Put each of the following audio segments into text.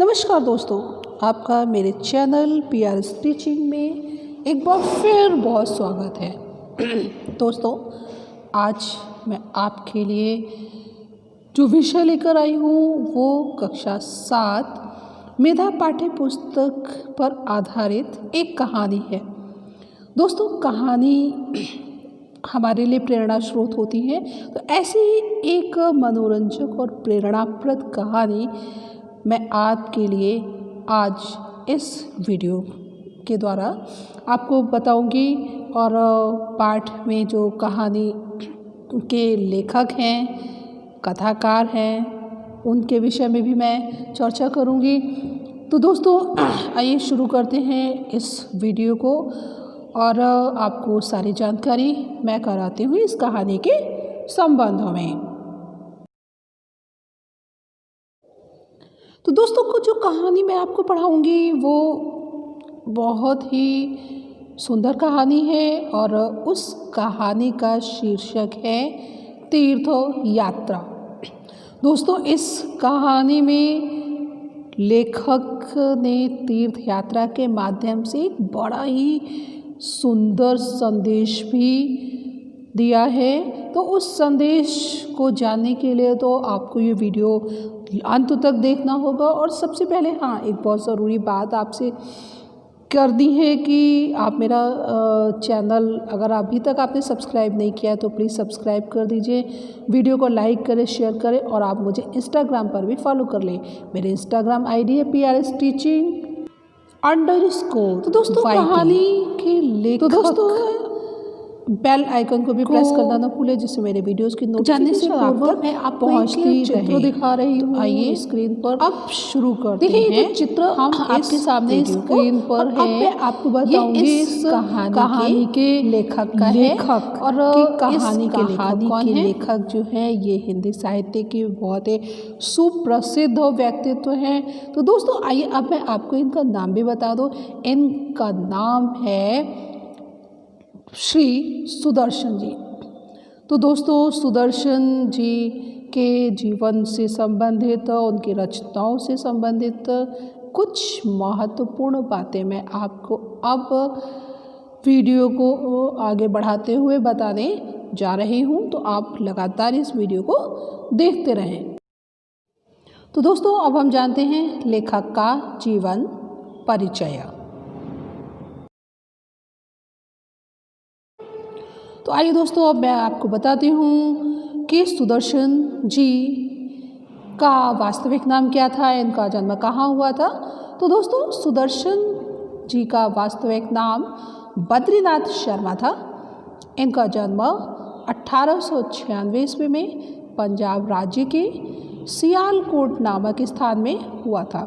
नमस्कार दोस्तों, आपका मेरे चैनल पीआर टीचिंग में एक बार फिर बहुत स्वागत है। दोस्तों, आज मैं आपके लिए जो विषय लेकर आई हूँ वो कक्षा 7 मेधा पाठ्य पुस्तक पर आधारित एक कहानी है। दोस्तों, कहानी हमारे लिए प्रेरणा स्रोत होती है, तो ऐसी ही एक मनोरंजक और प्रेरणाप्रद कहानी मैं आपके लिए आज इस वीडियो के द्वारा आपको बताऊंगी। और पाठ में जो कहानी के लेखक हैं, कथाकार हैं, उनके विषय में भी मैं चर्चा करूंगी। तो दोस्तों, आइए शुरू करते हैं इस वीडियो को और आपको सारी जानकारी मैं कराती हूँ इस कहानी के संबंध में। तो दोस्तों, को जो कहानी मैं आपको पढ़ाऊँगी वो बहुत ही सुंदर कहानी है और उस कहानी का शीर्षक है तीर्थ यात्रा। दोस्तों, इस कहानी में लेखक ने तीर्थ यात्रा के माध्यम से एक बड़ा ही सुंदर संदेश भी दिया है। तो उस संदेश को जानने के लिए तो आपको ये वीडियो अंत तक देखना होगा। और सबसे पहले एक बहुत ज़रूरी बात आपसे कर दी है कि आप मेरा चैनल अगर अभी तक आपने सब्सक्राइब नहीं किया है तो प्लीज़ सब्सक्राइब कर दीजिए, वीडियो को लाइक करें, शेयर करें और आप मुझे इंस्टाग्राम पर भी फॉलो कर लें। मेरे इंस्टाग्राम आईडी है PRS Teaching _। तो दोस्तों, कहानी के लेखक बेल आइकन को भी प्रेस करना ना भूलें, जिससे मेरे वीडियोस की नोटिफिकेशन आप तक मैं आप पहुंचती चित्र दिखा रही हूँ। आइए स्क्रीन पर अब शुरू करते हैं। देखिए, जो चित्र हम आपके सामने स्क्रीन पर है, मैं आपको बताऊंगी इस कहानी के लेखक का है और कहानी के लेखक जो है ये हिंदी साहित्य के बहुत ही सुप्रसिद्ध व्यक्तित्व हैं। तो दोस्तों, आइए अब मैं आपको इनका नाम भी बता दूं। इनका नाम है श्री सुदर्शन जी। तो दोस्तों, सुदर्शन जी के जीवन से संबंधित, उनकी रचनाओं से संबंधित कुछ महत्वपूर्ण बातें मैं आपको अब वीडियो को आगे बढ़ाते हुए बताने जा रही हूं। तो आप लगातार इस वीडियो को देखते रहें। तो दोस्तों, अब हम जानते हैं लेखक का जीवन परिचय। तो आइए दोस्तों, अब मैं आपको बताती हूँ कि सुदर्शन जी का वास्तविक नाम क्या था, इनका जन्म कहाँ हुआ था। तो दोस्तों, सुदर्शन जी का वास्तविक नाम बद्रीनाथ शर्मा था। इनका जन्म 1896 ईस्वी में पंजाब राज्य के सियालकोट नामक स्थान में हुआ था।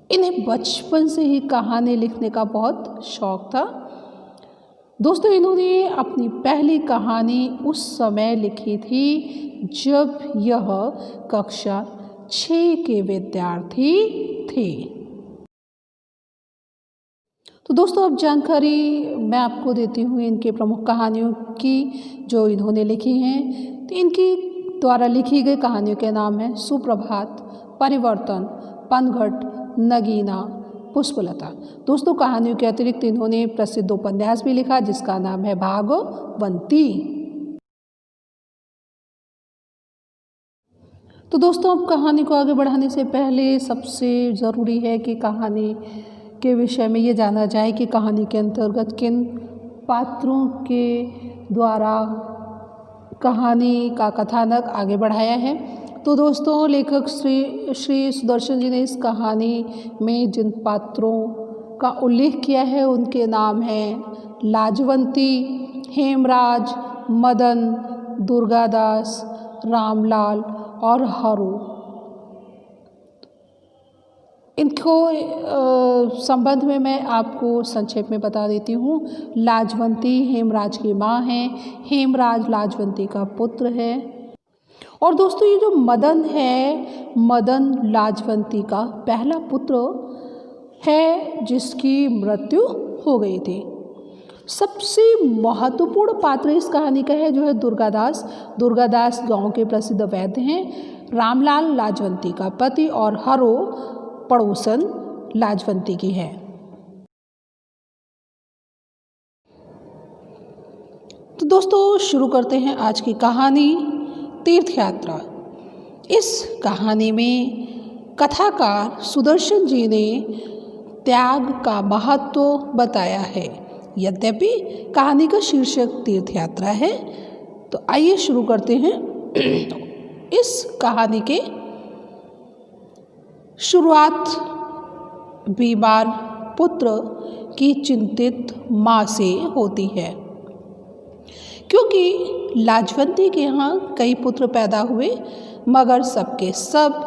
इन्हें बचपन से ही कहानी लिखने का बहुत शौक था। दोस्तों, इन्होंने अपनी पहली कहानी उस समय लिखी थी जब यह कक्षा 6 के विद्यार्थी थे। तो दोस्तों, अब जानकारी मैं आपको देती हूँ इनके प्रमुख कहानियों की जो इन्होंने लिखी हैं। तो इनकी द्वारा लिखी गई कहानियों के नाम हैं सुप्रभात, परिवर्तन, पनघट, नगीना, पुष्पलता। दोस्तों, कहानियों के अतिरिक्त इन्होंने प्रसिद्ध उपन्यास भी लिखा जिसका नाम है भागवंती। तो दोस्तों, अब कहानी को आगे बढ़ाने से पहले सबसे ज़रूरी है कि कहानी के विषय में ये जाना जाए कि कहानी के अंतर्गत किन पात्रों के द्वारा कहानी का कथानक आगे बढ़ाया है। तो दोस्तों, लेखक श्री सुदर्शन जी ने इस कहानी में जिन पात्रों का उल्लेख किया है उनके नाम हैं लाजवंती, हेमराज, मदन, दुर्गादास, रामलाल और हरू। इनको संबंध में मैं आपको संक्षेप में बता देती हूँ। लाजवंती हेमराज की माँ हैं, हेमराज लाजवंती का पुत्र है। और दोस्तों, ये जो मदन है, मदन लाजवंती का पहला पुत्र है जिसकी मृत्यु हो गई थी। सबसे महत्वपूर्ण पात्र इस कहानी का है जो है दुर्गादास। दुर्गादास गांव के प्रसिद्ध वैद्य हैं। रामलाल लाजवंती का पति और हरो पड़ोसन लाजवंती की है। तो दोस्तों शुरू करते हैं आज की कहानी तीर्थ यात्रा। इस कहानी में कथाकार सुदर्शन जी ने त्याग का महत्व बताया है। यद्यपि कहानी का शीर्षक तीर्थ यात्रा है। तो आइए शुरू करते हैं। इस कहानी के शुरुआत बीमार पुत्र की चिंतित माँ से होती है, क्योंकि लाजवंती के यहाँ कई पुत्र पैदा हुए मगर सबके सब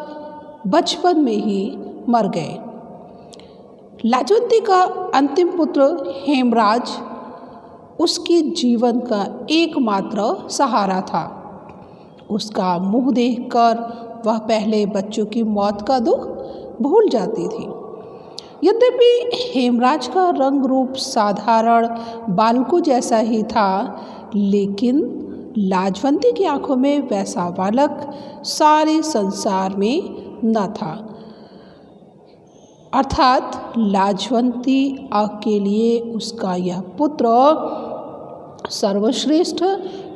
बचपन में ही मर गए। लाजवंती का अंतिम पुत्र हेमराज उसके जीवन का एकमात्र सहारा था। उसका मुंह देखकर वह पहले बच्चों की मौत का दुख भूल जाती थी। यद्यपि हेमराज का रंग रूप साधारण बालकों जैसा ही था, लेकिन लाजवंती की आंखों में वैसा बालक सारे संसार में न था। अर्थात लाजवंती के लिए उसका यह पुत्र सर्वश्रेष्ठ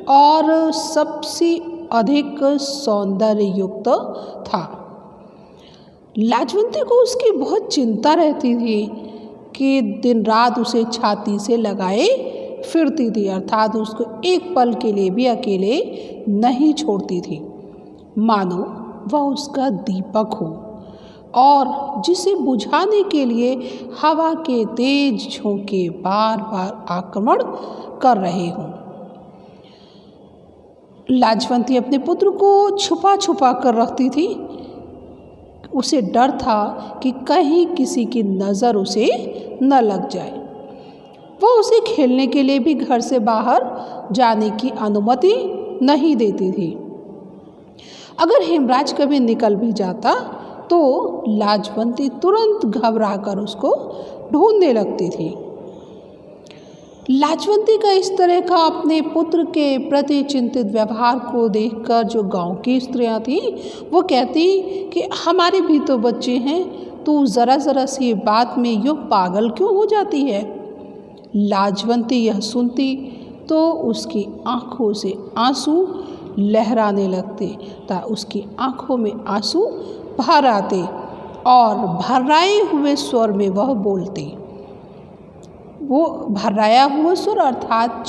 और सबसे अधिक सौंदर्य युक्त था। लाजवंती को उसकी बहुत चिंता रहती थी कि दिन रात उसे छाती से लगाए फिरती थी, अर्थात उसको एक पल के लिए भी अकेले नहीं छोड़ती थी, मानो वह उसका दीपक हो और जिसे बुझाने के लिए हवा के तेज झोंके बार बार आक्रमण कर रहे हों। लाजवंती अपने पुत्र को छुपा छुपा कर रखती थी। उसे डर था कि कहीं किसी की नज़र उसे न लग जाए। वह उसे खेलने के लिए भी घर से बाहर जाने की अनुमति नहीं देती थी। अगर हेमराज कभी निकल भी जाता तो लाजवंती तुरंत घबराकर उसको ढूंढने लगती थी। लाजवंती का इस तरह का अपने पुत्र के प्रति चिंतित व्यवहार को देखकर जो गांव की स्त्रियां थीं वो कहती कि हमारे भी तो बच्चे हैं, तू ज़रा ज़रा सी बात में यूँ पागल क्यों हो जाती है। लाजवंती यह सुनती तो उसकी आँखों से आंसू लहराने लगते तथा उसकी आँखों में आंसू भर आते और भर्राए हुए स्वर में वह बोलती। वो भर्राया हुआ स्वर अर्थात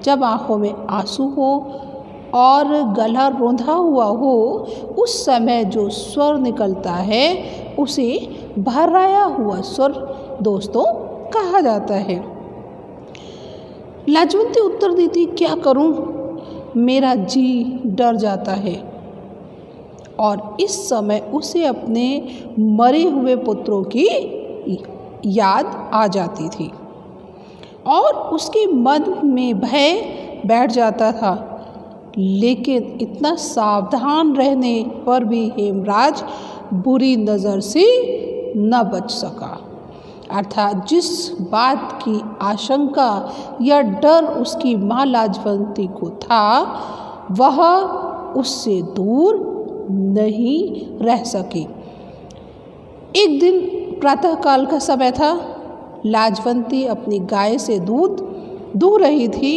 जब आँखों में आंसू हो और गला रोंधा हुआ हो, उस समय जो स्वर निकलता है उसे भर्राया हुआ स्वर दोस्तों कहा जाता है। लाजवंती उत्तर देती, क्या करूं, मेरा जी डर जाता है। और इस समय उसे अपने मरे हुए पुत्रों की याद आ जाती थी और उसके मन में भय बैठ जाता था। लेकिन इतना सावधान रहने पर भी हेमराज बुरी नज़र से न बच सका। अर्थात जिस बात की आशंका या डर उसकी माँ लाजवंती को था वह उससे दूर नहीं रह सकी। एक दिन प्रातःकाल का समय था। लाजवंती अपनी गाय से दूध दूह रही थी।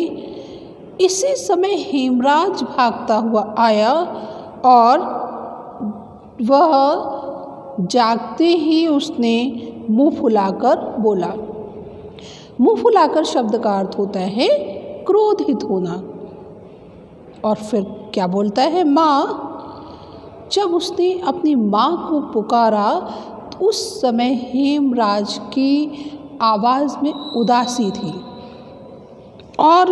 इसी समय हेमराज भागता हुआ आया और वह जागते ही उसने मुंह फुलाकर बोला। मुंह फुलाकर शब्द का अर्थ होता है क्रोधित होना। और फिर क्या बोलता है, माँ। जब उसने अपनी माँ को पुकारा तो उस समय हेमराज की आवाज़ में उदासी थी और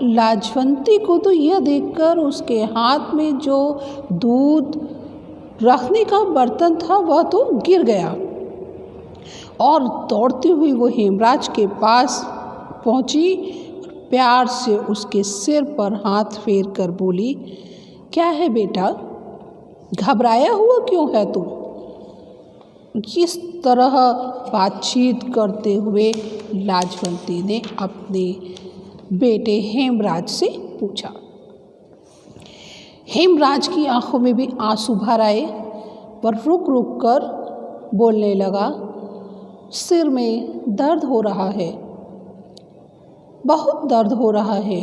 लाजवंती को तो यह देखकर उसके हाथ में जो दूध रखने का बर्तन था वह तो गिर गया और दौड़ती हुई वो हेमराज के पास पहुंची, प्यार से उसके सिर पर हाथ फेर कर बोली, क्या है बेटा, घबराया हुआ क्यों है तू। इस तरह बातचीत करते हुए लाजवंती ने अपने बेटे हेमराज से पूछा। हेमराज की आंखों में भी आंसू भर आए। वह रुक रुक कर बोलने लगा, सिर में दर्द हो रहा है, बहुत दर्द हो रहा है।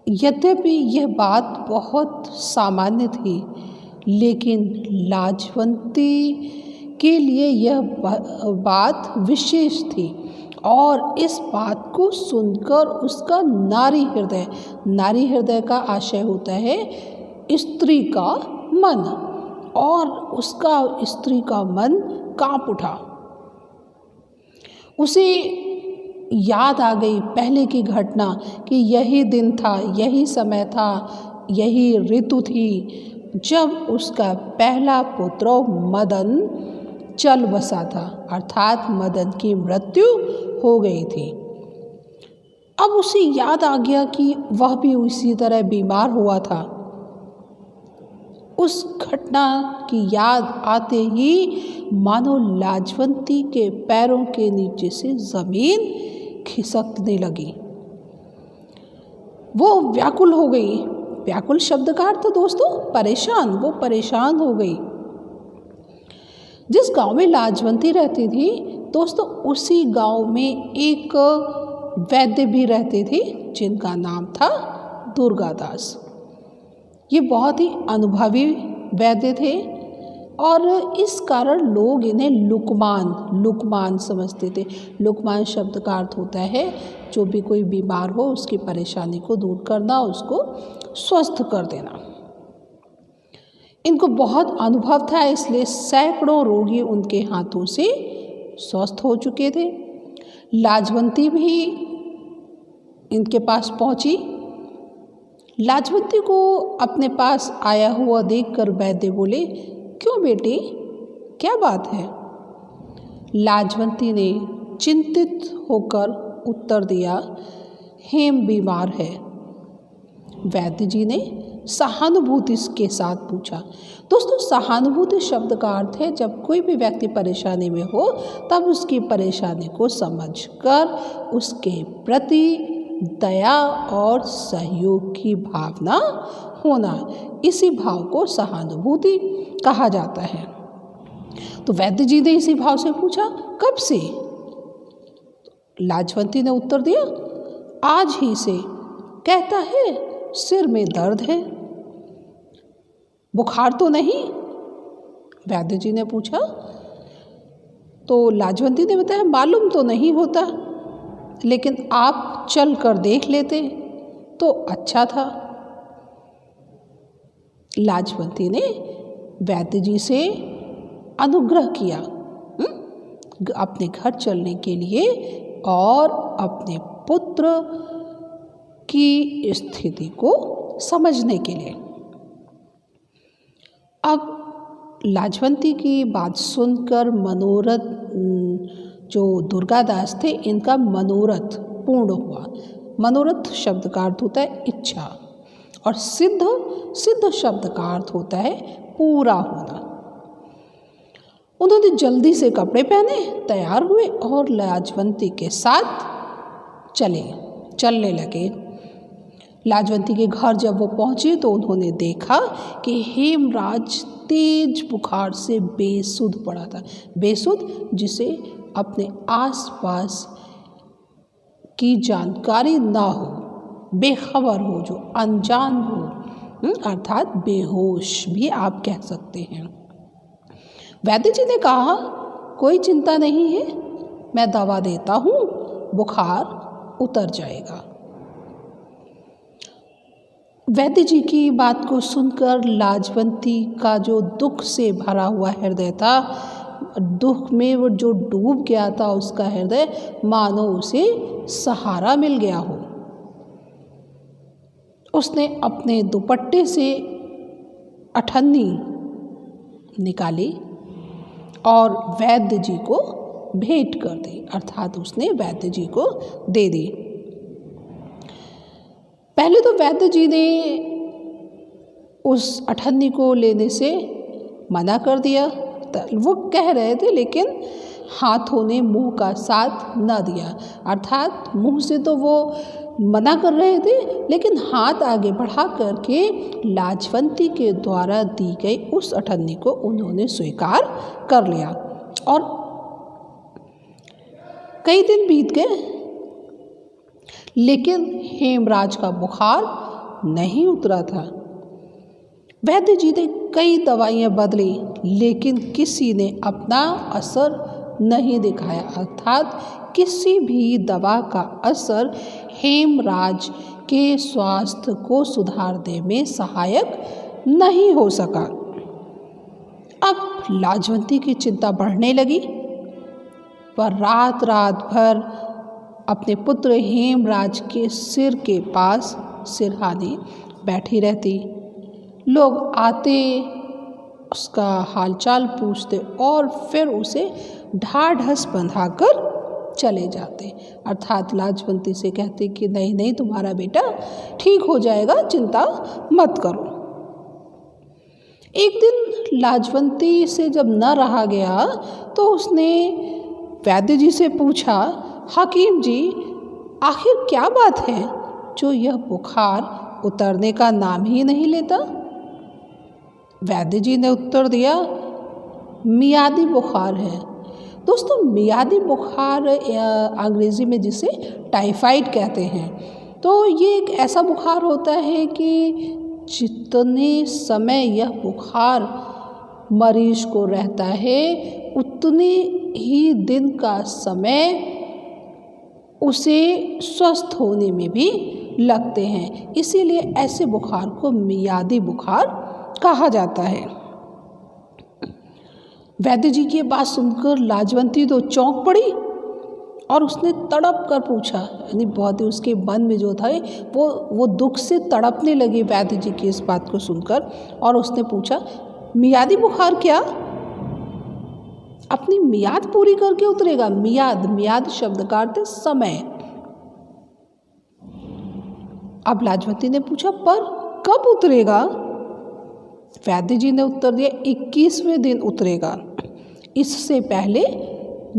यद्यपि यह बात बहुत सामान्य थी, लेकिन लाजवंती के लिए यह बात विशेष थी और इस बात को सुनकर उसका नारी हृदय का आशय होता है स्त्री का मन, और उसका स्त्री का मन कांप उठा। उसे याद आ गई पहले की घटना कि यही दिन था, यही समय था, यही ऋतु थी जब उसका पहला पुत्र मदन चल बसा था, अर्थात मदन की मृत्यु हो गई थी। अब उसे याद आ गया कि वह भी उसी तरह बीमार हुआ था। उस घटना की याद आते ही मानो लाजवंती के पैरों के नीचे से जमीन खिसकने लगी। वो व्याकुल हो गई। व्याकुल शब्द का अर्थ दोस्तों परेशान। वो परेशान हो गई। जिस गांव में लाजवंती रहती थी दोस्तों, उसी गांव में एक वैद्य भी रहते थे जिनका नाम था दुर्गादास। ये बहुत ही अनुभवी वैद्य थे और इस कारण लोग इन्हें लुकमान समझते थे। लुकमान शब्द का अर्थ होता है जो भी कोई बीमार हो उसकी परेशानी को दूर करना, उसको स्वस्थ कर देना। इनको बहुत अनुभव था, इसलिए सैकड़ों रोगी उनके हाथों से स्वस्थ हो चुके थे। लाजवंती भी इनके पास पहुंची। लाजवंती को अपने पास आया हुआ देखकर वैद्य बोले, क्यों बेटी, क्या बात है? लाजवंती ने चिंतित होकर उत्तर दिया, हेम बीमार है। वैद्य जी ने सहानुभूति के साथ पूछा। दोस्तों, सहानुभूति शब्द का अर्थ है जब कोई भी व्यक्ति परेशानी में हो तब उसकी परेशानी को समझकर उसके प्रति दया और सहयोग की भावना होना, इसी भाव को सहानुभूति कहा जाता है। तो वैद्य जी ने इसी भाव से पूछा, कब से? लाजवंती ने उत्तर दिया, आज ही से। कहता है सिर में दर्द है, बुखार तो नहीं? वैद्य जी ने पूछा। तो लाजवंती ने बताया, मालूम तो नहीं होता, लेकिन आप चल कर देख लेते तो अच्छा था। लाजवंती ने वैद्य जी से अनुग्रह किया अपने घर चलने के लिए और अपने पुत्र की स्थिति को समझने के लिए। अब लाजवंती की बात सुनकर मनोरथ जो दुर्गादास थे, इनका मनोरथ पूर्ण हुआ। मनोरथ शब्द का अर्थ होता है इच्छा और सिद्ध शब्द का अर्थ होता है पूरा होना। उन्होंने जल्दी से कपड़े पहने, तैयार हुए और लाजवंती के साथ चलने लगे। लाजवंती के घर जब वो पहुंचे तो उन्होंने देखा कि हेमराज तेज बुखार से बेसुध पड़ा था। बेसुध जिसे अपने आसपास की जानकारी ना हो, बेखबर हो, जो अनजान हो, अर्थात बेहोश भी आप कह सकते हैं। वैद्य जी ने कहा, कोई चिंता नहीं है, मैं दवा देता हूँ, बुखार उतर जाएगा। वैद्य जी की बात को सुनकर लाजवंती का जो दुख से भरा हुआ हृदय था, दुख में वो जो डूब गया था उसका हृदय, मानो उसे सहारा मिल गया हो। उसने अपने दुपट्टे से अठन्नी निकाली और वैद्य जी को भेंट कर दी, अर्थात उसने वैद्य जी को दे दी। पहले तो वैद्य जी ने उस अठन्नी को लेने से मना कर दिया, वो कह रहे थे, लेकिन हाथों ने मुंह का साथ न दिया। अर्थात मुंह से तो वो मना कर रहे थे, लेकिन हाथ आगे बढ़ा करके लाजवंती के द्वारा दी गई उस अठन्नी को उन्होंने स्वीकार कर लिया। और कई दिन बीत गए, लेकिन हेमराज का बुखार नहीं उतरा था। वैद्य जी ने कई दवाइयाँ बदली, लेकिन किसी ने अपना असर नहीं दिखाया। अर्थात किसी भी दवा का असर हेमराज के स्वास्थ्य को सुधारने में सहायक नहीं हो सका। अब लाजवंती की चिंता बढ़ने लगी। वह रात रात भर अपने पुत्र हेमराज के सिर के पास सिरहाने बैठी रहती। लोग आते, उसका हालचाल पूछते और फिर उसे ढाढ़स बंधाकर चले जाते। अर्थात लाजवंती से कहते कि नहीं नहीं, तुम्हारा बेटा ठीक हो जाएगा, चिंता मत करो। एक दिन लाजवंती से जब न रहा गया तो उसने वैद्य जी से पूछा, हकीम जी, आखिर क्या बात है जो यह बुखार उतरने का नाम ही नहीं लेता? वैद्य जी ने उत्तर दिया, मियादी बुखार है। दोस्तों, मियादी बुखार अंग्रेज़ी में जिसे टाइफाइड कहते हैं, तो ये एक ऐसा बुखार होता है कि जितने समय यह बुखार मरीज को रहता है, उतने ही दिन का समय उसे स्वस्थ होने में भी लगते हैं। इसीलिए ऐसे बुखार को मियादी बुखार कहा जाता है। वैद्य जी की बात सुनकर लाजवंती तो चौंक पड़ी और उसने तड़प कर पूछा, यानी बहुत ही उसके मन में जो था वो दुख से तड़पने लगी वैद्य जी की इस बात को सुनकर। और उसने पूछा, मियादी बुखार क्या? अपनी मियाद पूरी करके उतरेगा? मियाद शब्द का अर्थ है समय। अब लाजवंती ने पूछा, पर कब उतरेगा? वैद्य जी ने उत्तर दिया, 21वें दिन उतरेगा, इससे पहले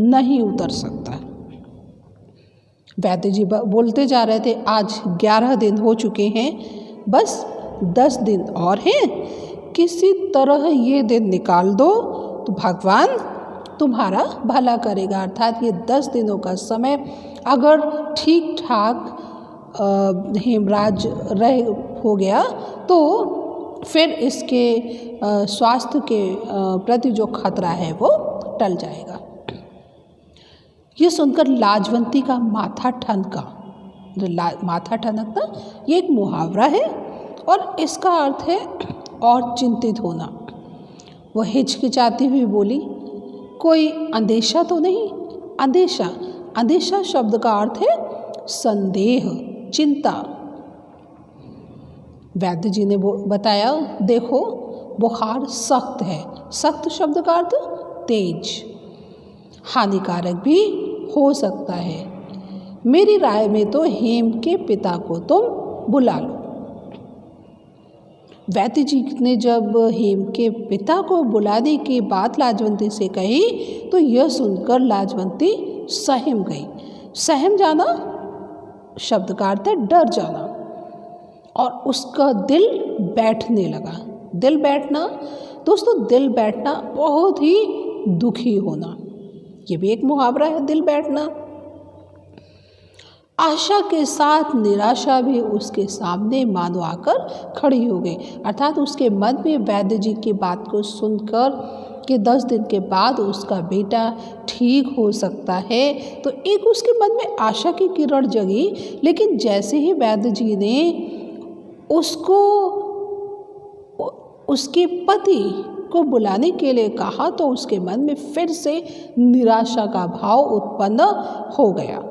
नहीं उतर सकता। वैद्य जी बोलते जा रहे थे, आज 11 दिन हो चुके हैं, बस 10 दिन और हैं। किसी तरह ये दिन निकाल दो तो भगवान तुम्हारा भला करेगा। अर्थात ये 10 दिनों का समय अगर ठीक ठाक हेमराज हो गया तो फिर इसके स्वास्थ्य के प्रति जो खतरा है वो टल जाएगा। ये सुनकर लाजवंती का माथा ठनका। माथा ठनकना ये एक मुहावरा है और इसका अर्थ है और चिंतित होना। वह हिचकिचाती हुई बोली, कोई अंदेशा तो नहीं? अंदेशा शब्द का अर्थ है संदेह, चिंता। वैद्य जी ने बताया, देखो बुखार सख्त है। सख्त शब्द का अर्थ तेज, हानिकारक भी हो सकता है। मेरी राय में तो हेम के पिता को तुम बुला लो। वैद्य जी ने जब हेम के पिता को बुलाने की बात लाजवंती से कही तो यह सुनकर लाजवंती सहम गई। सहम जाना शब्द का अर्थ है डर जाना, और उसका दिल बैठने लगा। दिल बैठना दोस्तों, दिल बैठना बहुत ही दुखी होना, ये भी एक मुहावरा है, दिल बैठना। आशा के साथ निराशा भी उसके सामने मानो आकर खड़ी हो गई। अर्थात उसके मन में वैद्य जी की बात को सुनकर कि 10 दिन के बाद उसका बेटा ठीक हो सकता है, तो एक उसके मन में आशा की किरण जगी। लेकिन जैसे ही वैद्य जी ने उसको उसके पति को बुलाने के लिए कहा तो उसके मन में फिर से निराशा का भाव उत्पन्न हो गया।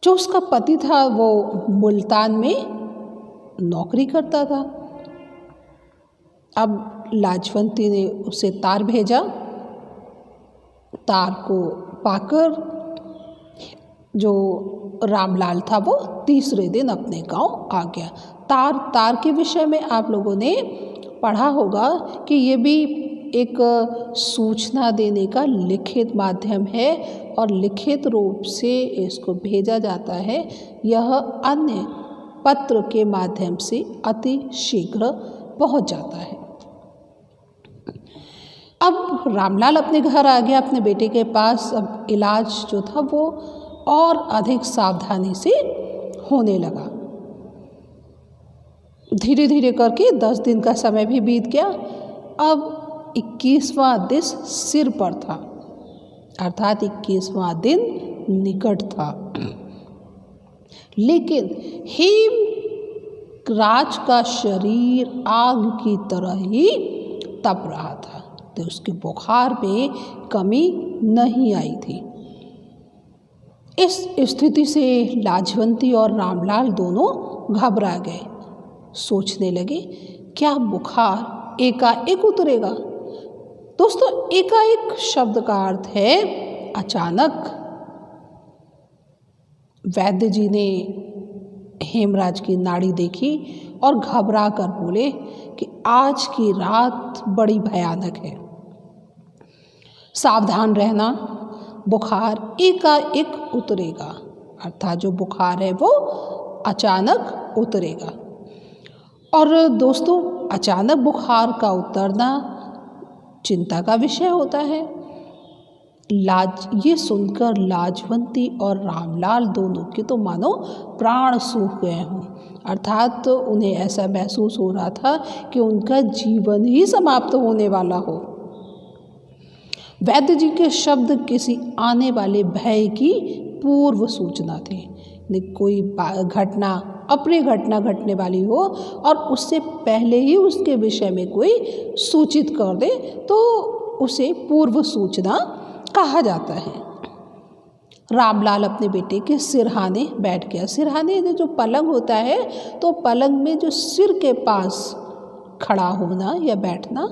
जो उसका पति था वो मुल्तान में नौकरी करता था। अब लाजवंती ने उसे तार भेजा। तार को पाकर जो रामलाल था वो तीसरे दिन अपने गांव आ गया। तार के विषय में आप लोगों ने पढ़ा होगा कि ये भी एक सूचना देने का लिखित माध्यम है और लिखित रूप से इसको भेजा जाता है। यह अन्य पत्र के माध्यम से अति शीघ्र पहुंच जाता है। अब रामलाल अपने घर आ गया अपने बेटे के पास। अब इलाज जो था वो और अधिक सावधानी से होने लगा। धीरे धीरे करके 10 दिन का समय भी बीत गया। अब 21वां दिन सिर पर था, अर्थात 21वां दिन निकट था। लेकिन हेमराज का शरीर आग की तरह ही तप रहा था, तो उसके बुखार में कमी नहीं आई थी। इस स्थिति से लाजवंती और रामलाल दोनों घबरा गए। सोचने लगे क्या बुखार एकाएक उतरेगा। दोस्तों, एकाएक शब्द का अर्थ है अचानक। वैद्य जी ने हेमराज की नाड़ी देखी और घबरा कर बोले कि आज की रात बड़ी भयानक है, सावधान रहना, बुखार एकाएक उतरेगा। अर्थात जो बुखार है वो अचानक उतरेगा। और दोस्तों, अचानक बुखार का उतरना चिंता का विषय होता है। ये सुनकर लाजवंती और रामलाल दोनों के तो मानो प्राण सूख गए हों। अर्थात तो उन्हें ऐसा महसूस हो रहा था कि उनका जीवन ही समाप्त होने वाला हो। वैद्य जी के शब्द किसी आने वाले भय की पूर्व सूचना थे। कोई घटना, अप्रिय घटना घटने वाली हो और उससे पहले ही उसके विषय में कोई सूचित कर दे तो उसे पूर्व सूचना कहा जाता है। रामलाल अपने बेटे के सिरहाने बैठ गया। सिरहाने जो पलंग होता है, तो पलंग में जो सिर के पास खड़ा होना या बैठना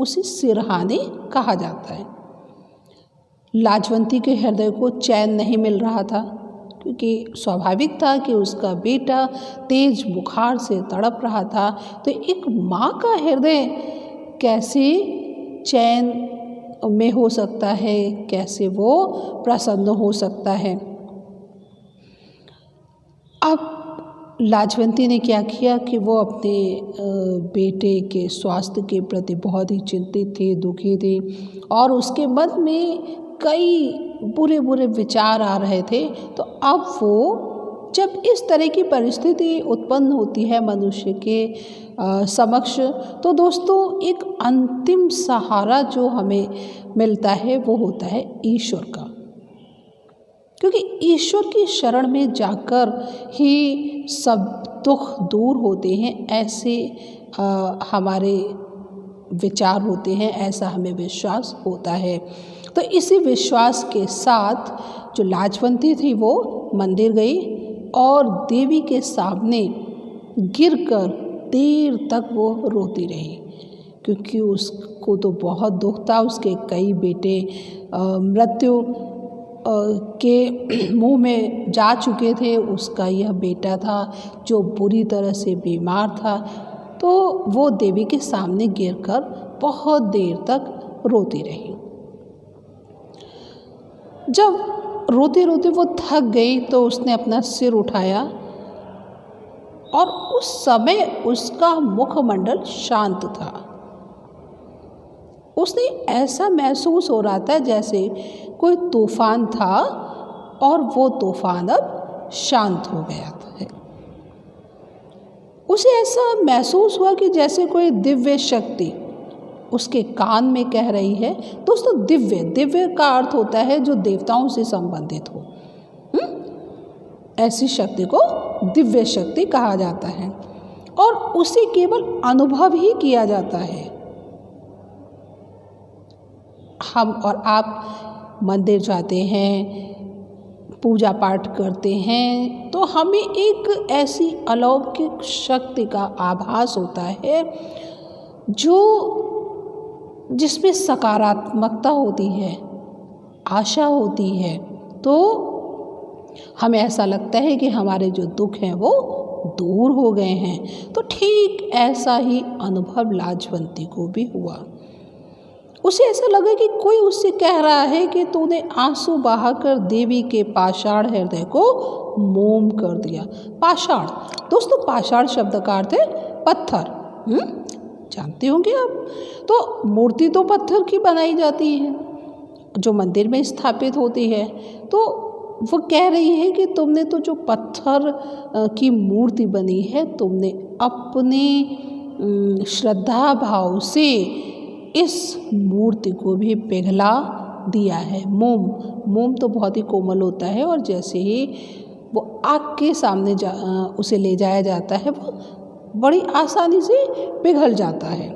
उसे सिरहाने कहा जाता है। लाजवंती के हृदय को चैन नहीं मिल रहा था, क्योंकि स्वाभाविक था कि उसका बेटा तेज बुखार से तड़प रहा था। तो एक माँ का हृदय कैसे चैन में हो सकता है, कैसे वो प्रसन्न हो सकता है। अब लाजवंती ने क्या किया कि वो अपने बेटे के स्वास्थ्य के प्रति बहुत ही चिंतित थी, दुखी थी और उसके मन में कई बुरे बुरे विचार आ रहे थे। तो अब वो जब इस तरह की परिस्थिति उत्पन्न होती है मनुष्य के समक्ष, तो दोस्तों एक अंतिम सहारा जो हमें मिलता है वो होता है ईश्वर का। क्योंकि ईश्वर की शरण में जाकर ही सब दुख दूर होते हैं, ऐसे हमारे विचार होते हैं, ऐसा हमें विश्वास होता है। तो इसी विश्वास के साथ जो लाजवंती थी वो मंदिर गई और देवी के सामने गिरकर देर तक वो रोती रही, क्योंकि उसको तो बहुत दुख था। उसके कई बेटे मृत्यु के मुंह में जा चुके थे। उसका यह बेटा था जो बुरी तरह से बीमार था। तो वो देवी के सामने गिरकर बहुत देर तक रोती रही। जब रोते रोते वो थक गई तो उसने अपना सिर उठाया और उस समय उसका मुखमंडल शांत था। उसने ऐसा महसूस हो रहा था जैसे कोई तूफान था और वो तूफान अब शांत हो गया था। उसे ऐसा महसूस हुआ कि जैसे कोई दिव्य शक्ति उसके कान में कह रही है। दोस्तों, दिव्य का अर्थ होता है जो देवताओं से संबंधित हो। ऐसी शक्ति को दिव्य शक्ति कहा जाता है और उसे केवल अनुभव ही किया जाता है। हम और आप मंदिर जाते हैं, पूजा पाठ करते हैं, तो हमें एक ऐसी अलौकिक शक्ति का आभास होता है जिसमें सकारात्मकता होती है, आशा होती है। तो हमें ऐसा लगता है कि हमारे जो दुख हैं वो दूर हो गए हैं। तो ठीक ऐसा ही अनुभव लाजवंती को भी हुआ। उसे ऐसा लगा कि कोई उससे कह रहा है कि तूने आंसू बहाकर देवी के पाषाण हृदय को मोम कर दिया। पाषाण, दोस्तों पाषाण शब्द का अर्थ है पत्थर। जानते होंगे आप। तो मूर्ति तो पत्थर की बनाई जाती है जो मंदिर में स्थापित होती है। तो वो कह रही है कि तुमने तो जो पत्थर की मूर्ति बनी है, तुमने अपने श्रद्धा भाव से इस मूर्ति को भी पिघला दिया है। मोम तो बहुत ही कोमल होता है और जैसे ही वो आग के सामने उसे ले जाया जाता है, वो बड़ी आसानी से पिघल जाता है।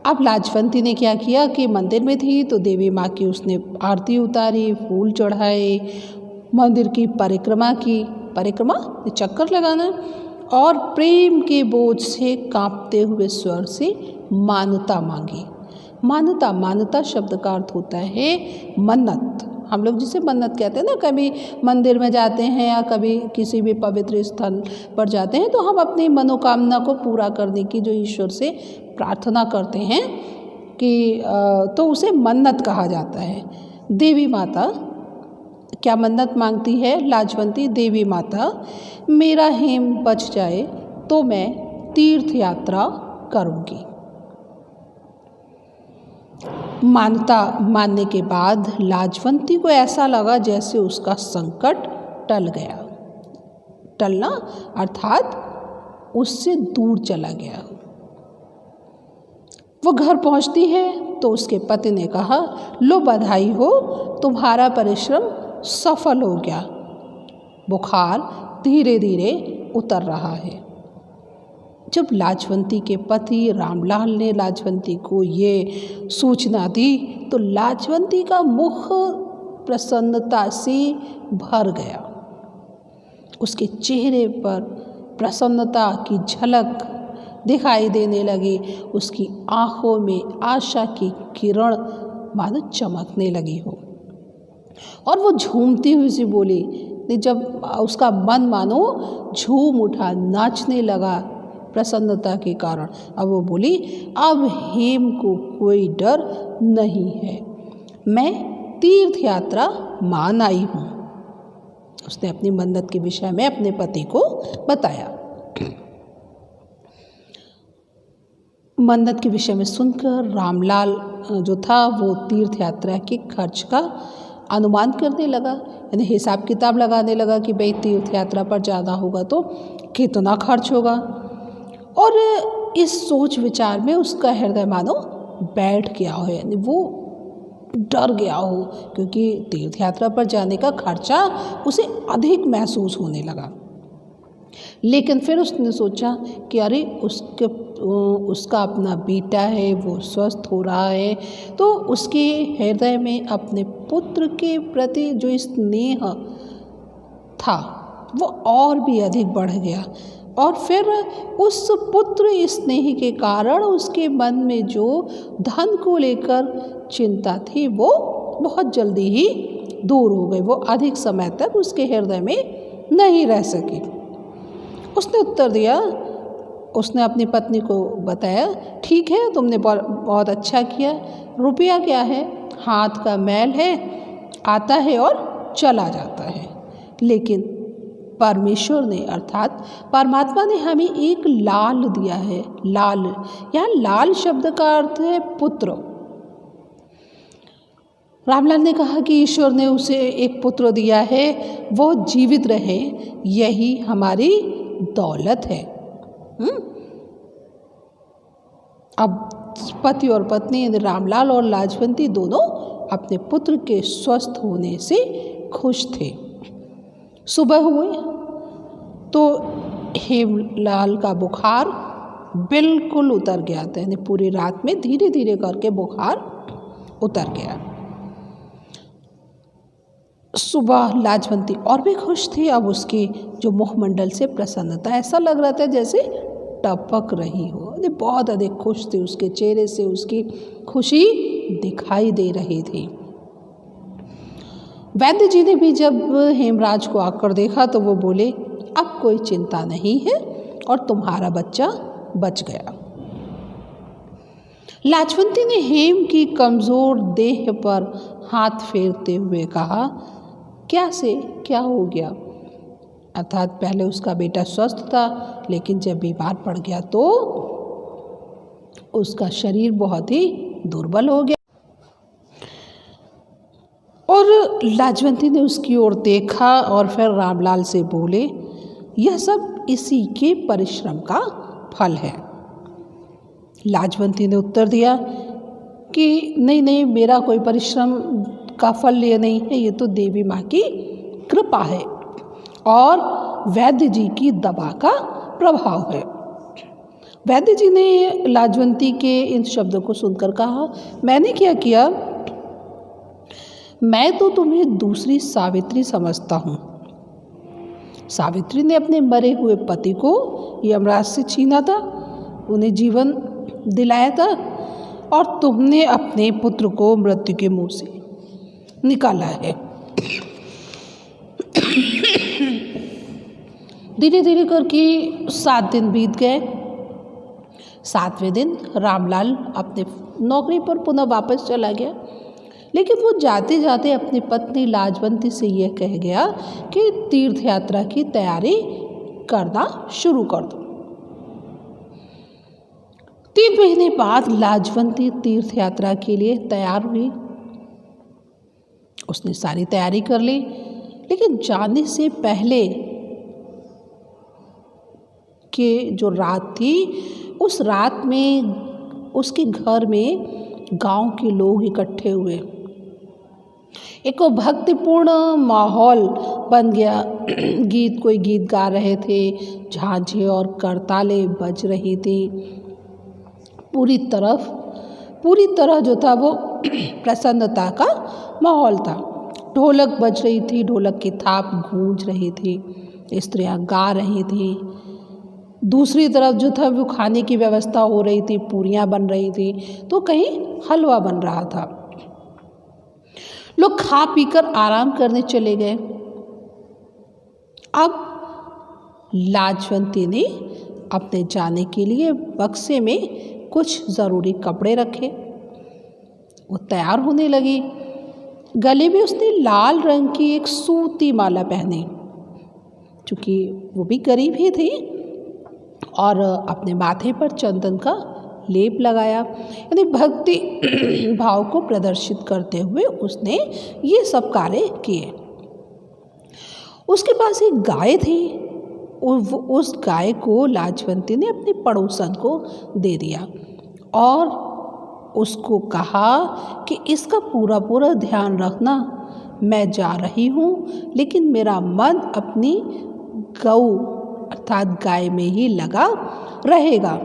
अब लाजवंती ने क्या किया कि मंदिर में थी तो देवी माँ की उसने आरती उतारी, फूल चढ़ाए, मंदिर की परिक्रमा की। परिक्रमा चक्कर लगाना। और प्रेम के बोझ से कांपते हुए स्वर से मान्यता मांगी। मान्यता शब्द का अर्थ होता है मन्नत। हम लोग जिसे मन्नत कहते हैं ना, कभी मंदिर में जाते हैं या कभी किसी भी पवित्र स्थल पर जाते हैं तो हम अपनी मनोकामना को पूरा करने की जो ईश्वर से प्रार्थना करते हैं कि तो उसे मन्नत कहा जाता है। देवी माता क्या मन्नत मांगती है लाजवंती? देवी माता, मेरा हेम बच जाए तो मैं तीर्थ यात्रा करूँगी। मान्यता मानने के बाद लाजवंती को ऐसा लगा जैसे उसका संकट टल गया। टलना अर्थात उससे दूर चला गया। वो घर पहुंचती है तो उसके पति ने कहा, लो बधाई हो, तुम्हारा परिश्रम सफल हो गया। बुखार धीरे धीरे उतर रहा है। जब लाजवंती के पति रामलाल ने लाजवंती को ये सूचना दी तो लाजवंती का मुख प्रसन्नता से भर गया। उसके चेहरे पर प्रसन्नता की झलक दिखाई देने लगी। उसकी आँखों में आशा की किरण मानो चमकने लगी हो और वो झूमती हुई सी बोली। जब उसका मन मानो झूम उठा, नाचने लगा प्रसन्नता के कारण। अब वो बोली, अब हेम को कोई डर नहीं है, मैं तीर्थ यात्रा मान आई हूँ। उसने अपनी मन्नत के विषय में अपने पति को बताया। मन्नत के विषय में सुनकर रामलाल जो था वो तीर्थ यात्रा के खर्च का अनुमान करने लगा, यानी हिसाब किताब लगाने लगा कि भाई तीर्थ यात्रा पर जाना होगा तो कितना खर्च होगा। और इस सोच विचार में उसका हृदय मानो बैठ गया हो, यानी वो डर गया हो, क्योंकि तीर्थ यात्रा पर जाने का खर्चा उसे अधिक महसूस होने लगा। लेकिन फिर उसने सोचा कि अरे उसका अपना बेटा है, वो स्वस्थ हो रहा है, तो उसके हृदय में अपने पुत्र के प्रति जो स्नेह था वो और भी अधिक बढ़ गया। और फिर उस पुत्र स्नेह के कारण उसके मन में जो धन को लेकर चिंता थी वो बहुत जल्दी ही दूर हो गई। वो अधिक समय तक उसके हृदय में नहीं रह सकी। उसने उत्तर दिया, उसने अपनी पत्नी को बताया, ठीक है तुमने बहुत अच्छा किया, रुपया क्या है, हाथ का मैल है, आता है और चला जाता है। लेकिन परमेश्वर ने अर्थात परमात्मा ने हमें एक लाल दिया है। लाल, यहाँ लाल शब्द का अर्थ है पुत्र। रामलाल ने कहा कि ईश्वर ने उसे एक पुत्र दिया है, वो जीवित रहे, यही हमारी दौलत है। अब पति और पत्नी यानी रामलाल और लाजवंती दोनों अपने पुत्र के स्वस्थ होने से खुश थे। सुबह हुए तो हेमलाल का बुखार बिल्कुल उतर गया था, यानी पूरी रात में धीरे धीरे करके बुखार उतर गया। सुबह लाजवंती और भी खुश थी। अब उसकी जो मुखमंडल से प्रसन्नता ऐसा लग रहा था जैसे टपक रही हो, बहुत अधिक खुश थी। उसके चेहरे से उसकी खुशी दिखाई दे रही थी। वैद्य जी ने भी जब हेमराज को आकर देखा तो वो बोले, अब कोई चिंता नहीं है और तुम्हारा बच्चा बच गया। लाजवंती ने हेम की कमज़ोर देह पर हाथ फेरते हुए कहा, क्या से क्या हो गया? अर्थात पहले उसका बेटा स्वस्थ था, लेकिन जब बीमार पड़ गया तो उसका शरीर बहुत ही दुर्बल हो गया। और लाजवंती ने उसकी ओर देखा और फिर रामलाल से बोले, यह सब इसी के परिश्रम का फल है। लाजवंती ने उत्तर दिया कि नहीं नहीं, मेरा कोई परिश्रम का फल ये नहीं है, ये तो देवी माँ की कृपा है और वैद्य जी की दवा का प्रभाव है। वैद्य जी ने लाजवंती के इन शब्दों को सुनकर कहा, मैंने क्या किया? मैं तो तुम्हें दूसरी सावित्री समझता हूँ। सावित्री ने अपने मरे हुए पति को यमराज से छीना था, उन्हें जीवन दिलाया था, और तुमने अपने पुत्र को मृत्यु के मुंह से निकाला है। धीरे धीरे करके 7 दिन बीत गए। 7वें दिन रामलाल अपने नौकरी पर पुनः वापस चला गया, लेकिन वो जाते जाते अपनी पत्नी लाजवंती से यह कह गया कि तीर्थ यात्रा की तैयारी करना शुरू कर दो। 3 महीने बाद लाजवंती तीर्थ यात्रा के लिए तैयार हुई। उसने सारी तैयारी कर ली, लेकिन जाने से पहले कि जो रात थी, उस रात में उसके घर में गांव के लोग इकट्ठे हुए। एक भक्तिपूर्ण माहौल बन गया। कोई गीत गा रहे थे, झांझे और करताले बज रही थी। पूरी तरह जो था वो प्रसन्नता का माहौल था। ढोलक बज रही थी, ढोलक की थाप गूंज रही थी, स्त्रियां गा रही थी। दूसरी तरफ जो था वो खाने की व्यवस्था हो रही थी, पूरियां बन रही थी, तो कहीं हलवा बन रहा था। लोग खा पीकर आराम करने चले गए। अब लाजवंती ने अपने जाने के लिए बक्से में कुछ ज़रूरी कपड़े रखे। वो तैयार होने लगी। गले में उसने लाल रंग की एक सूती माला पहनी, चूँकि वो भी गरीब ही थी, और अपने माथे पर चंदन का लेप लगाया। यानी भक्ति भाव को प्रदर्शित करते हुए उसने ये सब कार्य किए। उसके पास एक गाय थी, उस गाय को लाजवंती ने अपने पड़ोसन को दे दिया और उसको कहा कि इसका पूरा ध्यान रखना। मैं जा रही हूँ, लेकिन मेरा मन अपनी गऊ अर्थात गाय में ही लगा रहेगा।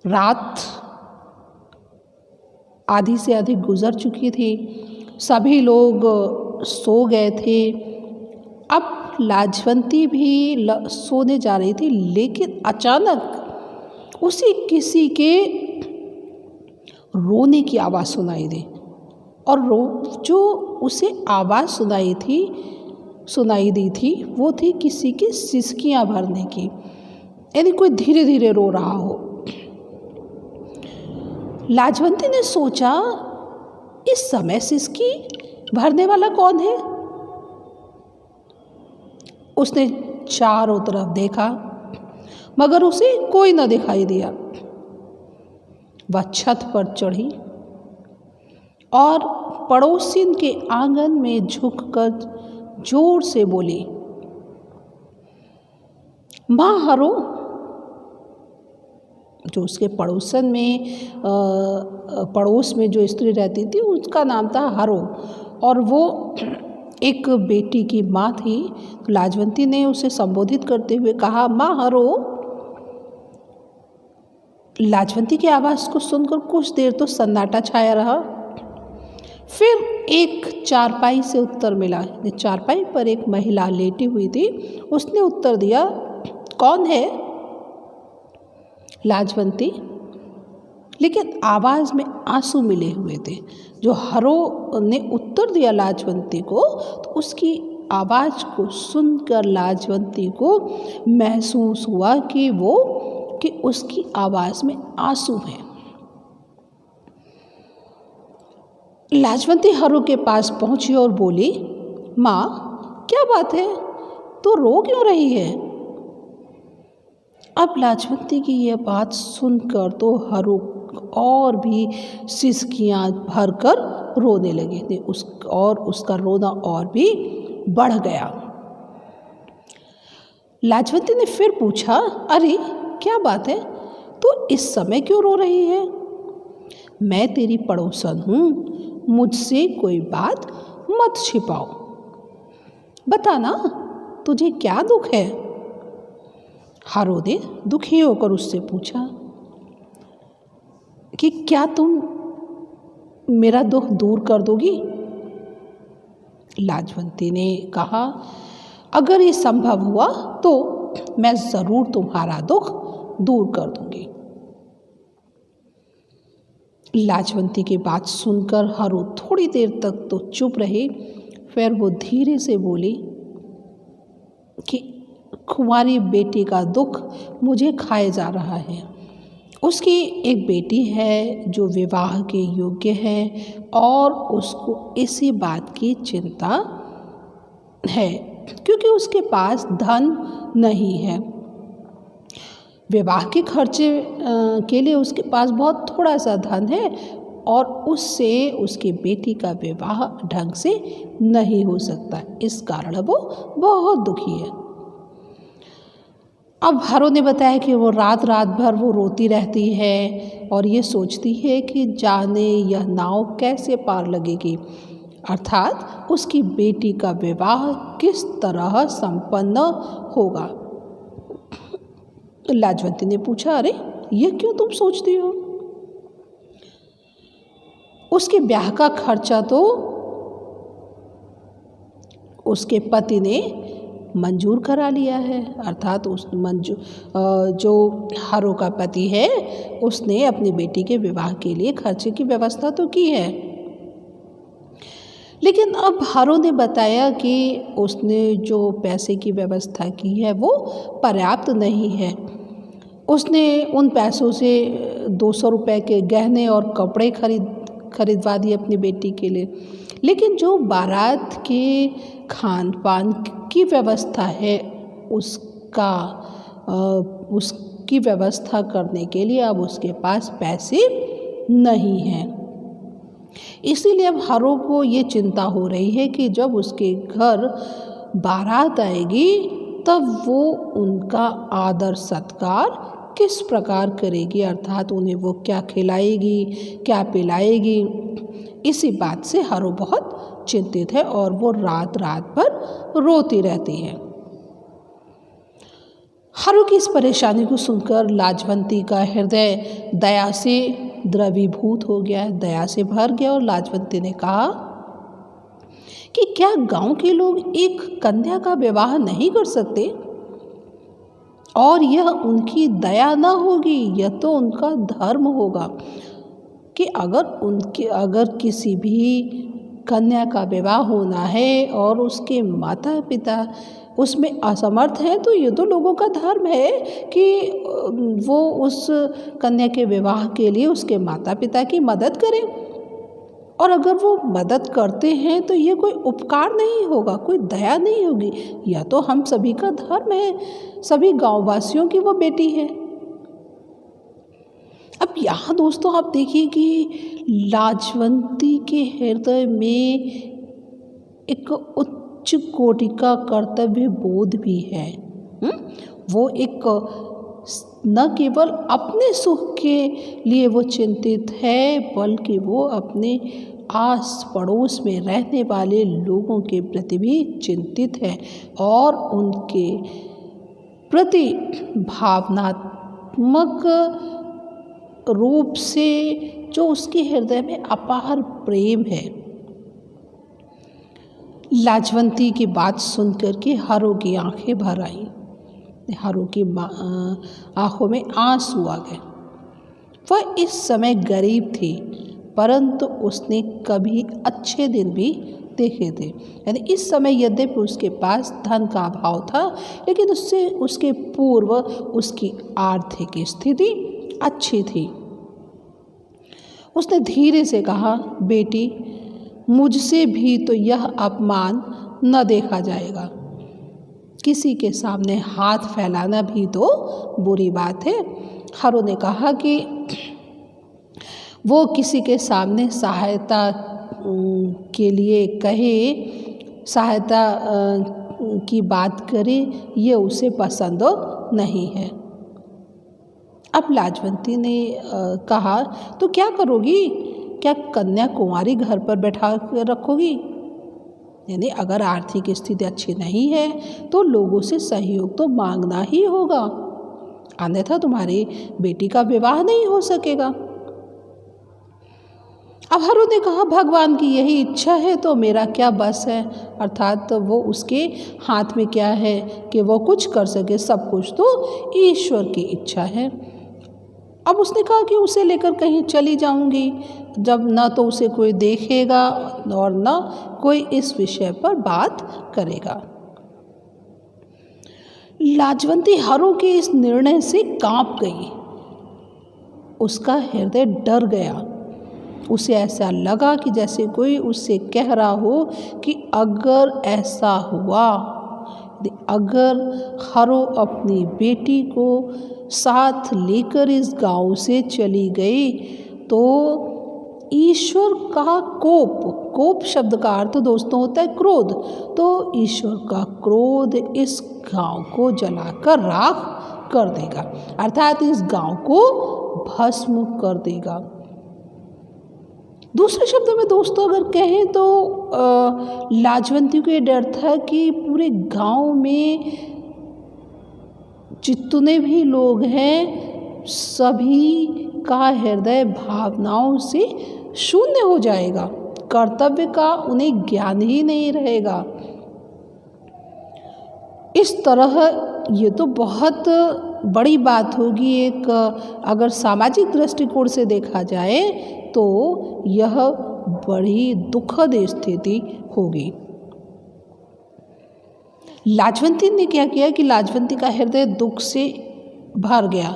रात आधी से अधिक गुजर चुकी थी। सभी लोग सो गए थे। अब लाजवंती भी सोने जा रही थी, लेकिन अचानक उसे किसी के रोने की आवाज़ सुनाई दी, और जो उसे आवाज़ सुनाई दी थी वो थी किसी की सिसकियां भरने की, यानी कोई धीरे धीरे रो रहा हो। लाजवंती ने सोचा, इस समय सिसकी भरने वाला कौन है? उसने चारों तरफ देखा, मगर उसे कोई न दिखाई दिया। वह छत पर चढ़ी और पड़ोसिन के आंगन में झुककर जोर से बोली, माँ हरो। जो उसके पड़ोस में जो स्त्री रहती थी उसका नाम था हरो, और वो एक बेटी की माँ थी। तो लाजवंती ने उसे संबोधित करते हुए कहा, माँ हरो। लाजवंती की आवाज़ को सुनकर कुछ देर तो सन्नाटा छाया रहा। फिर एक चारपाई से उत्तर मिला। चारपाई पर एक महिला लेटी हुई थी। उसने उत्तर दिया, कौन है? लाजवंती। लेकिन आवाज़ में आंसू मिले हुए थे। जो हरो ने उत्तर दिया लाजवंती को, तो उसकी आवाज़ को सुनकर लाजवंती को महसूस हुआ कि उसकी आवाज़ में आंसू हैं। लाजवंती हरो के पास पहुंची और बोली, माँ क्या बात है, तो रो क्यों रही है? अब लाजवंती की यह बात सुनकर तो हरो और भी सिसकियाँ भरकर रोने लगे थे, उसका रोना और भी बढ़ गया। लाजवंती ने फिर पूछा, अरे क्या बात है, तो इस समय क्यों रो रही है? मैं तेरी पड़ोसन हूँ, मुझसे कोई बात मत छिपाओ, बताना तुझे क्या दुख है? हरो ने दुखी होकर उससे पूछा कि क्या तुम मेरा दुख दूर कर दोगी? लाजवंती ने कहा, अगर ये संभव हुआ तो मैं ज़रूर तुम्हारा दुख दूर कर दूंगी। लाजवंती की बात सुनकर हरो थोड़ी देर तक तो चुप रही, फिर वो धीरे से बोली कि कुंवारी बेटी का दुख मुझे खाए जा रहा है। उसकी एक बेटी है जो विवाह के योग्य है और उसको इसी बात की चिंता है क्योंकि उसके पास धन नहीं है। विवाह के खर्चे के लिए उसके पास बहुत थोड़ा सा धन है और उससे उसकी बेटी का विवाह ढंग से नहीं हो सकता। इस कारण वो बहुत दुखी है। अब हरो ने बताया कि वो रात भर वो रोती रहती है और ये सोचती है कि जाने यह नाव कैसे पार लगेगी, अर्थात उसकी बेटी का विवाह किस तरह संपन्न होगा। लाजवंती ने पूछा, अरे ये क्यों तुम सोचती हो? उसके ब्याह का खर्चा तो उसके पति ने मंजूर करा लिया है, अर्थात जो हरो का पति है उसने अपनी बेटी के विवाह के लिए खर्चे की व्यवस्था तो की है। लेकिन अब हरो ने बताया कि उसने जो पैसे की व्यवस्था की है वो पर्याप्त नहीं है। उसने उन पैसों से 200 रुपये के गहने और कपड़े खरीदवा दिए अपनी बेटी के लिए, लेकिन जो बारात के खान पान की व्यवस्था है उसकी व्यवस्था करने के लिए अब उसके पास पैसे नहीं हैं। इसीलिए अब हरो को ये चिंता हो रही है कि जब उसके घर बारात आएगी तब वो उनका आदर सत्कार किस प्रकार करेगी, अर्थात उन्हें वो क्या खिलाएगी क्या पिलाएगी। इसी बात से हरो बहुत चिंतित है और वो रात भर रोती रहती है। हरो की इस परेशानी को सुनकर लाजवंती का हृदय दया से द्रवीभूत हो गया, दया से भर गया और लाजवंती ने कहा कि क्या गांव के लोग एक कन्या का विवाह नहीं कर सकते? और यह उनकी दया ना होगी, यह तो उनका धर्म होगा कि अगर किसी भी कन्या का विवाह होना है और उसके माता पिता उसमें असमर्थ हैं तो ये तो लोगों का धर्म है कि वो उस कन्या के विवाह के लिए उसके माता पिता की मदद करें। और अगर वो मदद करते हैं तो ये कोई उपकार नहीं होगा, कोई दया नहीं होगी, यह तो हम सभी का धर्म है, सभी गांववासियों की वो बेटी है। अब यहाँ दोस्तों आप देखिए कि लाजवंती के हृदय में एक उच्च कोटि का कर्तव्य बोध भी है। वो एक न केवल अपने सुख के लिए वो चिंतित है बल्कि वो अपने आस पड़ोस में रहने वाले लोगों के प्रति भी चिंतित है और उनके प्रति भावनात्मक रूप से जो उसके हृदय में अपार प्रेम है। लाजवंती की बात सुनकर के हरो की आंखें भर आईं, हरो की आंखों में आंसू आ गए। वह इस समय गरीब थी, परंतु उसने कभी अच्छे दिन भी देखे थे। यानी इस समय यद्यपि उसके पास धन का अभाव था, लेकिन उससे उसके पूर्व उसकी आर्थिक स्थिति अच्छी थी। उसने धीरे से कहा, बेटी, मुझसे भी तो यह अपमान न देखा जाएगा। किसी के सामने हाथ फैलाना भी तो बुरी बात है। हारू ने कहा कि वो किसी के सामने सहायता के लिए कहे, सहायता की बात करे, ये उसे पसंद नहीं है। अब लाजवंती ने कहा, तो क्या करोगी? क्या कन्याकुमारी घर पर बैठा कर रखोगी? यानी अगर आर्थिक स्थिति अच्छी नहीं है तो लोगों से सहयोग तो मांगना ही होगा, अन्यथा तुम्हारी बेटी का विवाह नहीं हो सकेगा। अब हारू ने कहा, भगवान की यही इच्छा है तो मेरा क्या बस है। अर्थात तो वो उसके हाथ में क्या है कि वो कुछ कर सके, सब कुछ तो ईश्वर की इच्छा है। अब उसने कहा कि उसे लेकर कहीं चली जाऊंगी, जब न तो उसे कोई देखेगा और न कोई इस विषय पर बात करेगा। लाजवंती हारू के इस निर्णय से कांप गई। उसका हृदय डर गया। उसे ऐसा लगा कि जैसे कोई उससे कह रहा हो कि अगर ऐसा हुआ, अगर हारू अपनी बेटी को साथ लेकर इस गांव से चली गई तो ईश्वर का कोप शब्द का अर्थ दोस्तों होता है क्रोध, तो ईश्वर का क्रोध इस गांव को जलाकर राख कर देगा, अर्थात इस गांव को भस्म कर देगा। दूसरे शब्दों में दोस्तों अगर कहें तो लाजवंती को ये डर था कि पूरे गांव में जितने भी लोग हैं सभी का हृदय भावनाओं से शून्य हो जाएगा, कर्तव्य का उन्हें ज्ञान ही नहीं रहेगा। इस तरह ये तो बहुत बड़ी बात होगी। एक अगर सामाजिक दृष्टिकोण से देखा जाए तो यह बड़ी दुखद स्थिति होगी। लाजवंती ने क्या किया कि लाजवंती का हृदय दुख से भर गया।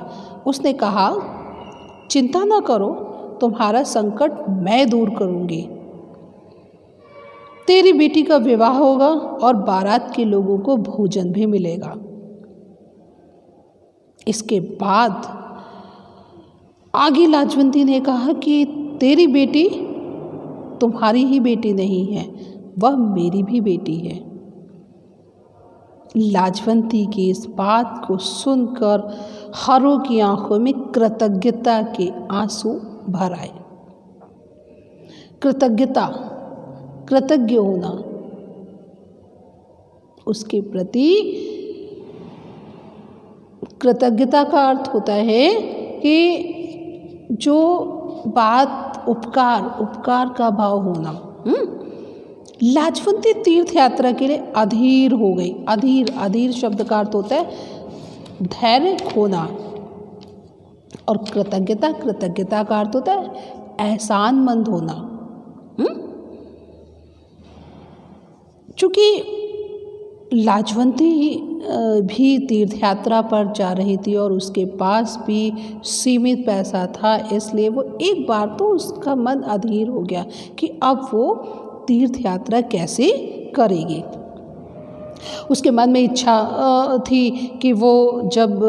उसने कहा, चिंता न करो, तुम्हारा संकट मैं दूर करूंगी। तेरी बेटी का विवाह होगा और बारात के लोगों को भोजन भी मिलेगा। इसके बाद आगे लाजवंती ने कहा कि तेरी बेटी तुम्हारी ही बेटी नहीं है, वह मेरी भी बेटी है। लाजवंती की इस बात को सुनकर हारू की आंखों में कृतज्ञता के आंसू भर आए। कृतज्ञ होना, उसके प्रति कृतज्ञता का अर्थ होता है कि जो बात उपकार का भाव होना। लाजवंती तीर्थ यात्रा के लिए अधीर हो गई। अधीर शब्द का अर्थ होता है धैर्य खोना, और कृतज्ञता का अर्थ होता है एहसानमंद होना। चूँकि लाजवंती भी तीर्थ यात्रा पर जा रही थी और उसके पास भी सीमित पैसा था, इसलिए वो एक बार तो उसका मन अधीर हो गया कि अब वो तीर्थ यात्रा कैसे करेगी। उसके मन में इच्छा थी कि वो जब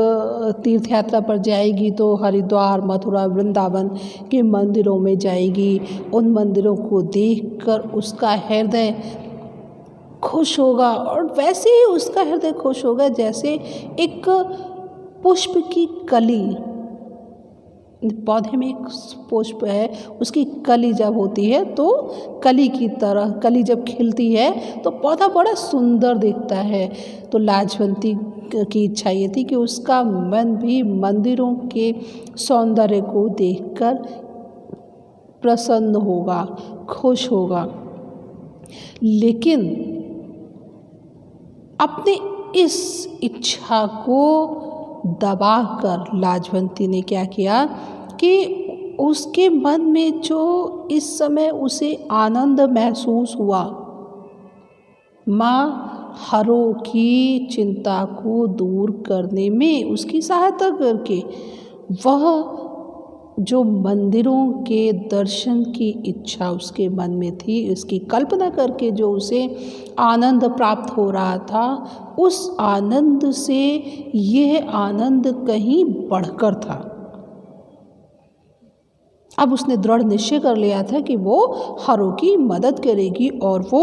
तीर्थ यात्रा पर जाएगी तो हरिद्वार, मथुरा, वृंदावन के मंदिरों में जाएगी। उन मंदिरों को देखकर उसका हृदय खुश होगा, और वैसे ही उसका हृदय खुश होगा जैसे एक पुष्प की कली, पौधे में एक पुष्प है, उसकी कली जब होती है तो कली की तरह, कली जब खिलती है तो पौधा बड़ा सुंदर दिखता है। तो लाजवंती की इच्छा ये थी कि उसका मन भी मंदिरों के सौंदर्य को देखकर प्रसन्न होगा, खुश होगा। लेकिन अपने इस इच्छा को दबाकर लाजवंती ने क्या किया कि उसके मन में जो इस समय उसे आनंद महसूस हुआ, माँ हारो की चिंता को दूर करने में उसकी सहायता करके वह जो मंदिरों के दर्शन की इच्छा उसके मन में थी, उसकी कल्पना करके जो उसे आनंद प्राप्त हो रहा था, उस आनंद से यह आनंद कहीं बढ़कर था। अब उसने दृढ़ निश्चय कर लिया था कि वो हारो की मदद करेगी और वो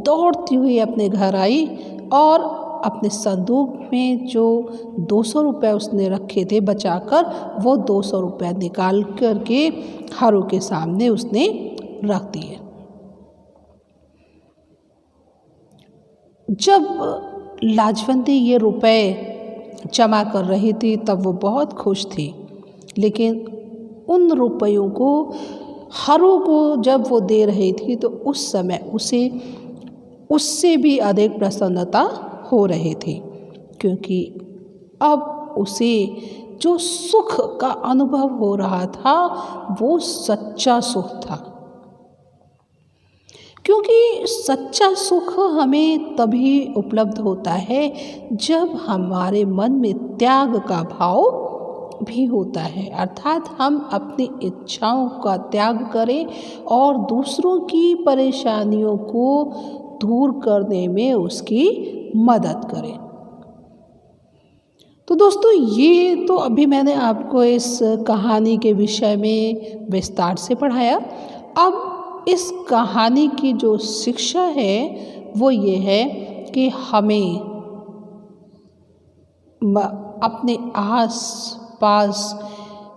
दौड़ती हुई अपने घर आई और अपने संदूक में जो 200 रुपये उसने रखे थे बचाकर, वो 200 रुपये निकाल करके हारो के सामने उसने रख दिए। जब लाजवंती ये रुपए जमा कर रही थी तब वो बहुत खुश थी, लेकिन उन रुपयों को हारो को जब वो दे रही थी तो उस समय उसे उससे भी अधिक प्रसन्नता हो रही थी, क्योंकि अब उसे जो सुख का अनुभव हो रहा था वो सच्चा सुख था। क्योंकि सच्चा सुख हमें तभी उपलब्ध होता है जब हमारे मन में त्याग का भाव भी होता है, अर्थात हम अपनी इच्छाओं का त्याग करें और दूसरों की परेशानियों को दूर करने में उसकी मदद करें। तो दोस्तों, ये तो अभी मैंने आपको इस कहानी के विषय में विस्तार से पढ़ाया। अब इस कहानी की जो शिक्षा है वो ये है कि हमें अपने आस पास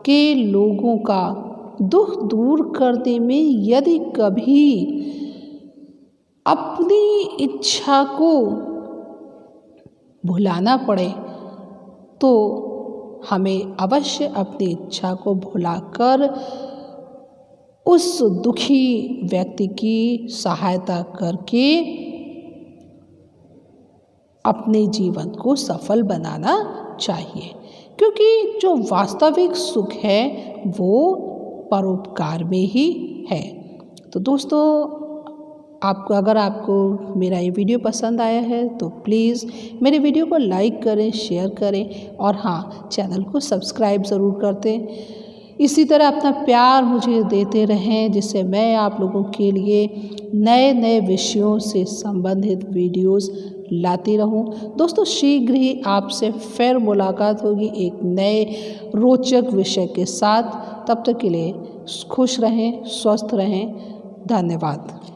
के लोगों का दुख दूर करने में यदि कभी अपनी इच्छा को भुलाना पड़े तो हमें अवश्य अपनी इच्छा को भुलाकर उस दुखी व्यक्ति की सहायता करके अपने जीवन को सफल बनाना चाहिए, क्योंकि जो वास्तविक सुख है वो परोपकार में ही है। तो दोस्तों, अगर आपको मेरा ये वीडियो पसंद आया है तो प्लीज़ मेरे वीडियो को लाइक करें, शेयर करें और हाँ, चैनल को सब्सक्राइब ज़रूर कर दें। इसी तरह अपना प्यार मुझे देते रहें, जिससे मैं आप लोगों के लिए नए नए विषयों से संबंधित वीडियोस लाती रहूं। दोस्तों, शीघ्र ही आपसे फिर मुलाकात होगी एक नए रोचक विषय के साथ। तब तक के लिए खुश रहें, स्वस्थ रहें। धन्यवाद।